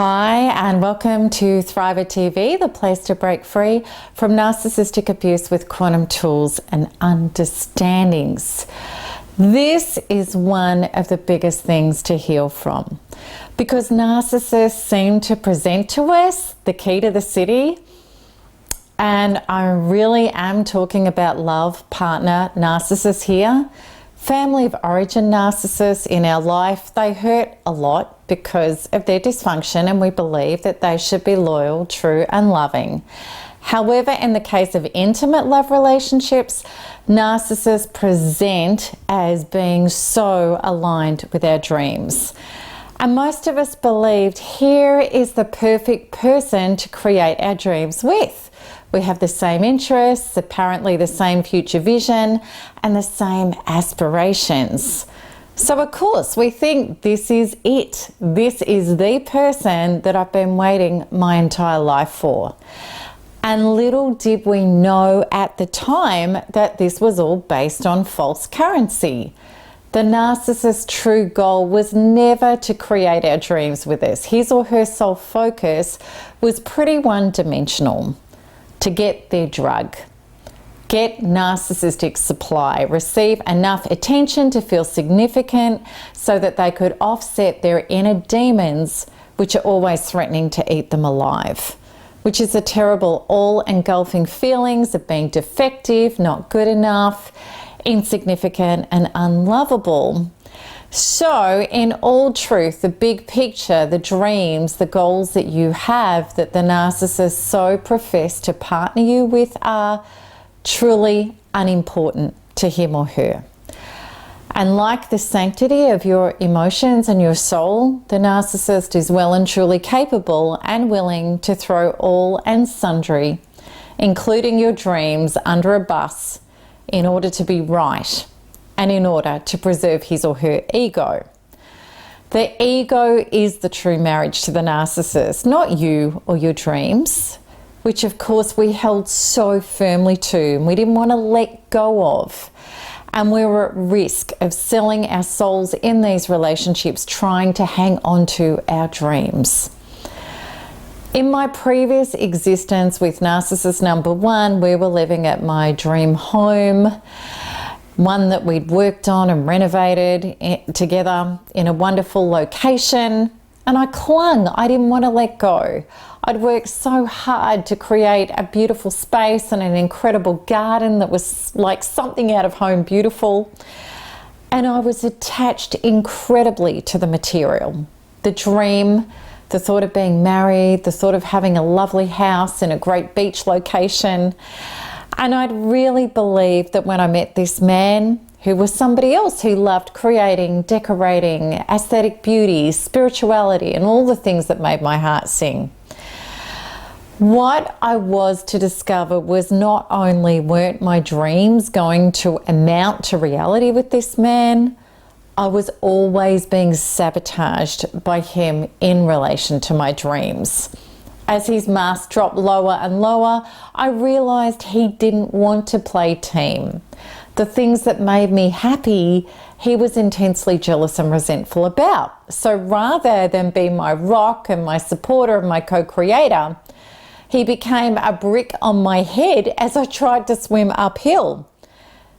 Hi, and welcome to Thriver TV, the place to break free from narcissistic abuse with quantum tools and understandings. This is one of the biggest things to heal from, because narcissists seem to present to us the key to the city. And I really am talking about love partner narcissists here. Family of origin narcissists in our life, they hurt a lot because of their dysfunction, and we believe that they should be loyal, true, and loving. However, in the case of intimate love relationships, narcissists present as being so aligned with our dreams. And most of us believed here is the perfect person to create our dreams with. We have the same interests, apparently the same future vision, and the same aspirations. So of course, we think this is it. This is the person that I've been waiting my entire life for. And little did we know at the time that this was all based on false currency. The narcissist's true goal was never to create our dreams with us. His or her sole focus was pretty one-dimensional. To get their drug, get narcissistic supply, receive enough attention to feel significant so that they could offset their inner demons, which are always threatening to eat them alive, which is the terrible all-engulfing feelings of being defective, not good enough, insignificant, and unlovable. So, in all truth, the big picture, the dreams, the goals that you have that the narcissist so profess to partner you with are truly unimportant to him or her. And like the sanctity of your emotions and your soul, the narcissist is well and truly capable and willing to throw all and sundry, including your dreams, under a bus in order to be right. And in order to preserve his or her ego. The ego is the true marriage to the narcissist, not you or your dreams, which of course we held so firmly to and we didn't want to let go of. And we were at risk of selling our souls in these relationships, trying to hang on to our dreams. In my previous existence with narcissist number one, we were living at my dream home, one that we'd worked on and renovated together in a wonderful location, and I clung. I didn't want to let go. I'd worked so hard to create a beautiful space and an incredible garden that was like something out of Home Beautiful, and I was attached incredibly to the material, the dream, the thought of being married, the thought of having a lovely house in a great beach location. And I'd really believed that when I met this man, who was somebody else who loved creating, decorating, aesthetic beauty, spirituality, and all the things that made my heart sing. What I was to discover was not only weren't my dreams going to amount to reality with this man, I was always being sabotaged by him in relation to my dreams. As his mask dropped lower and lower, I realized he didn't want to play team. The things that made me happy, he was intensely jealous and resentful about. So rather than be my rock and my supporter and my co-creator, he became a brick on my head as I tried to swim uphill.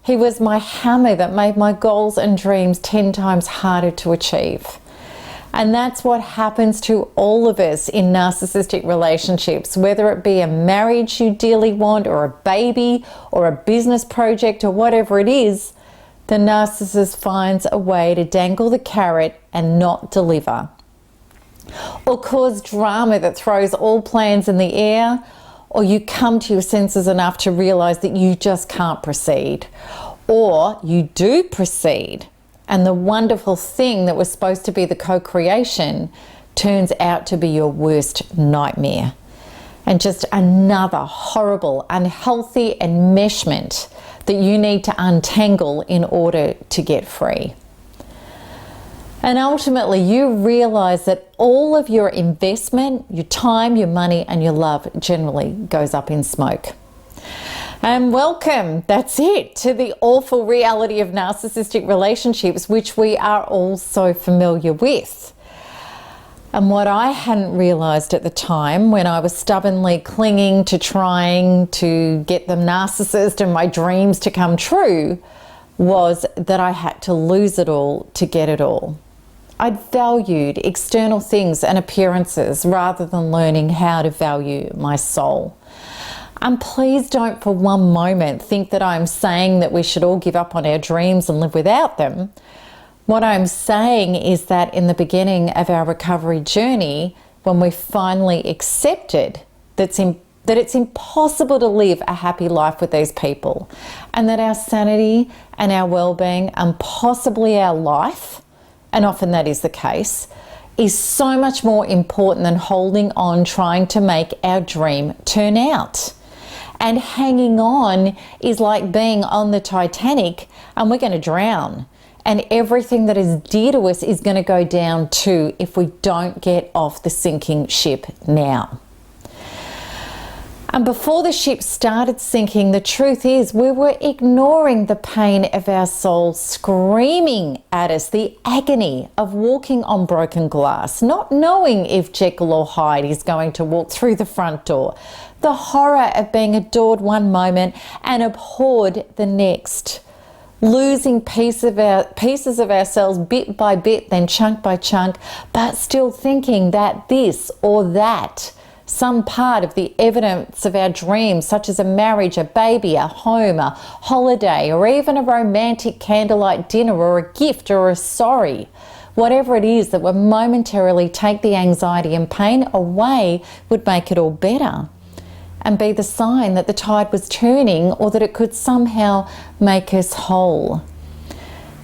He was my hammer that made my goals and dreams 10 times harder to achieve. And that's what happens to all of us in narcissistic relationships, whether it be a marriage you dearly want, or a baby, or a business project, or whatever it is. The narcissist finds a way to dangle the carrot and not deliver, or cause drama that throws all plans in the air, or you come to your senses enough to realize that you just can't proceed, or you do proceed. And the wonderful thing that was supposed to be the co-creation turns out to be your worst nightmare. And just another horrible, unhealthy enmeshment that you need to untangle in order to get free. And ultimately, you realize that all of your investment, your time, your money, and your love generally goes up in smoke. And welcome, that's it, to the awful reality of narcissistic relationships, which we are all so familiar with. And what I hadn't realised at the time, when I was stubbornly clinging to trying to get the narcissist and my dreams to come true, was that I had to lose it all to get it all. I'd valued external things and appearances rather than learning how to value my soul. And please don't for one moment think that I'm saying that we should all give up on our dreams and live without them. What I'm saying is that in the beginning of our recovery journey, when we finally accepted that it's impossible to live a happy life with these people, and that our sanity and our well-being and possibly our life, and often that is the case, is so much more important than holding on trying to make our dream turn out. And hanging on is like being on the Titanic and we're going to drown. And everything that is dear to us is going to go down too if we don't get off the sinking ship now. And before the ship started sinking, the truth is we were ignoring the pain of our soul screaming at us, the agony of walking on broken glass, not knowing if Jekyll or Hyde is going to walk through the front door, the horror of being adored one moment and abhorred the next, losing pieces of ourselves bit by bit, then chunk by chunk, but still thinking that this or that, some part of the evidence of our dreams, such as a marriage, a baby, a home, a holiday, or even a romantic candlelight dinner or a gift or a sorry, whatever it is that would momentarily take the anxiety and pain away, would make it all better and be the sign that the tide was turning or that it could somehow make us whole.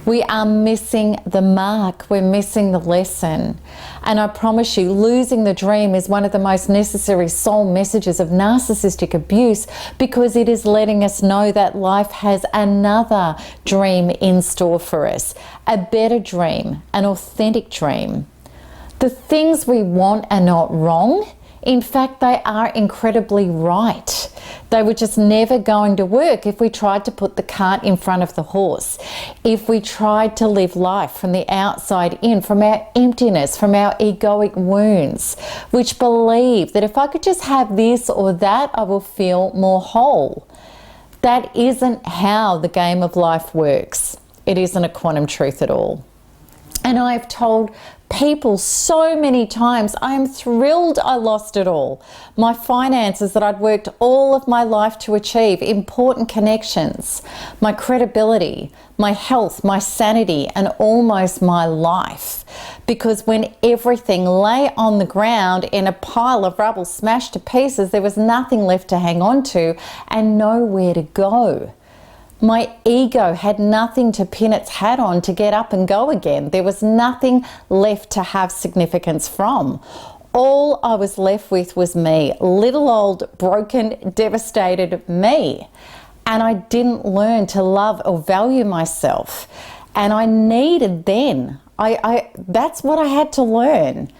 We are missing the mark, we're missing the lesson. And I promise you, losing the dream is one of the most necessary soul messages of narcissistic abuse, because it is letting us know that life has another dream in store for us, a better dream, an authentic dream. The things we want are not wrong. In fact, they are incredibly right. They were just never going to work if we tried to put the cart in front of the horse. If we tried to live life from the outside in, from our emptiness, from our egoic wounds, which believe that if I could just have this or that, I will feel more whole. That isn't how the game of life works. It isn't a quantum truth at all. And I've told people so many times, I am thrilled I lost it all. My finances that I'd worked all of my life to achieve, important connections, my credibility, my health, my sanity, and almost my life. Because when everything lay on the ground in a pile of rubble smashed to pieces, there was nothing left to hang on to and nowhere to go. My ego had nothing to pin its hat on to get up and go again. There was nothing left to have significance from. All I was left with was me, little old, broken, devastated me. And I didn't learn to love or value myself. And I needed then, that's what I had to learn.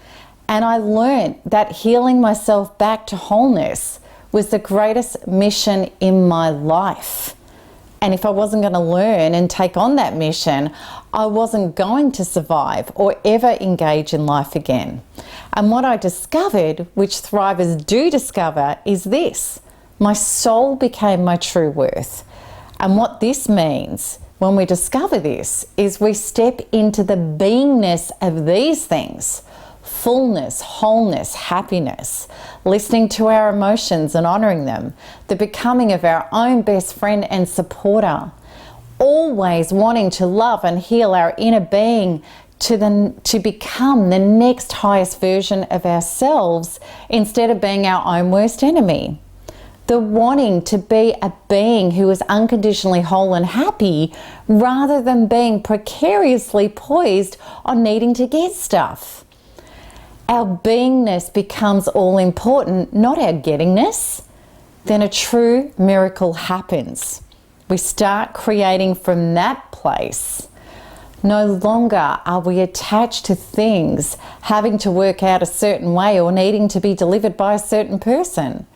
And I learned that healing myself back to wholeness was the greatest mission in my life. And if I wasn't going to learn and take on that mission, I wasn't going to survive or ever engage in life again. And what I discovered, which thrivers do discover, is this: my soul became my true worth. And what this means when we discover this is we step into the beingness of these things: fullness, wholeness, happiness, listening to our emotions and honoring them, the becoming of our own best friend and supporter, always wanting to love and heal our inner being to become the next highest version of ourselves instead of being our own worst enemy. The wanting to be a being who is unconditionally whole and happy rather than being precariously poised on needing to get stuff. Our beingness becomes all important, not our gettingness. Then a true miracle happens. We start creating from that place. No longer are we attached to things having to work out a certain way or needing to be delivered by a certain person.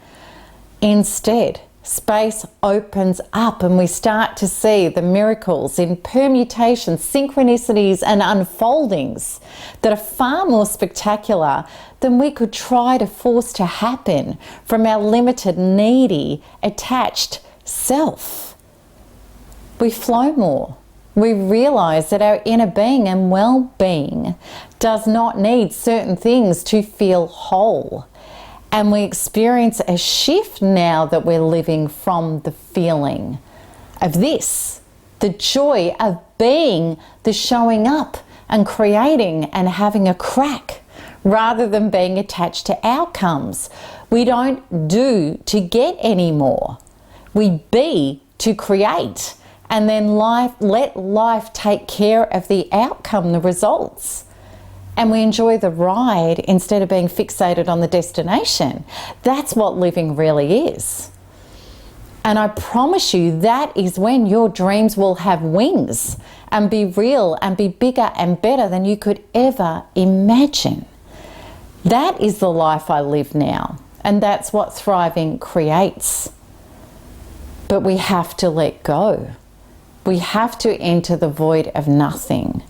Instead, space opens up and we start to see the miracles in permutations, synchronicities and unfoldings that are far more spectacular than we could try to force to happen from our limited, needy, attached self. We flow more. We realize that our inner being and well-being does not need certain things to feel whole. And we experience a shift now that we're living from the feeling of this, the joy of being, the showing up and creating and having a crack, rather than being attached to outcomes. We don't do to get any more. We be to create, and then let life take care of the outcome, the results. And we enjoy the ride instead of being fixated on the destination. That's what living really is. And I promise you, that is when your dreams will have wings and be real and be bigger and better than you could ever imagine. That is the life I live now. And that's what thriving creates. But we have to let go. We have to enter the void of nothing.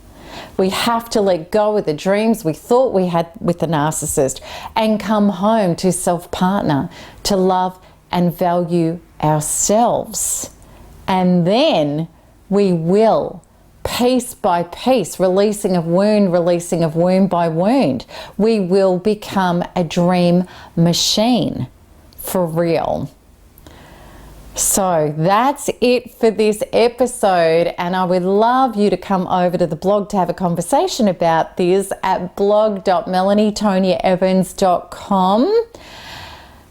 We have to let go of the dreams we thought we had with the narcissist and come home to self-partner, to love and value ourselves. And then we will, piece by piece, releasing of wound by wound, we will become a dream machine for real. So that's it for this episode, and I would love you to come over to the blog to have a conversation about this at blog.melanietoniaevans.com.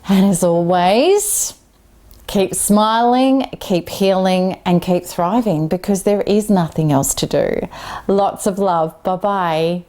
And as always, keep smiling, keep healing, and keep thriving, because there is nothing else to do. Lots of love. Bye-bye.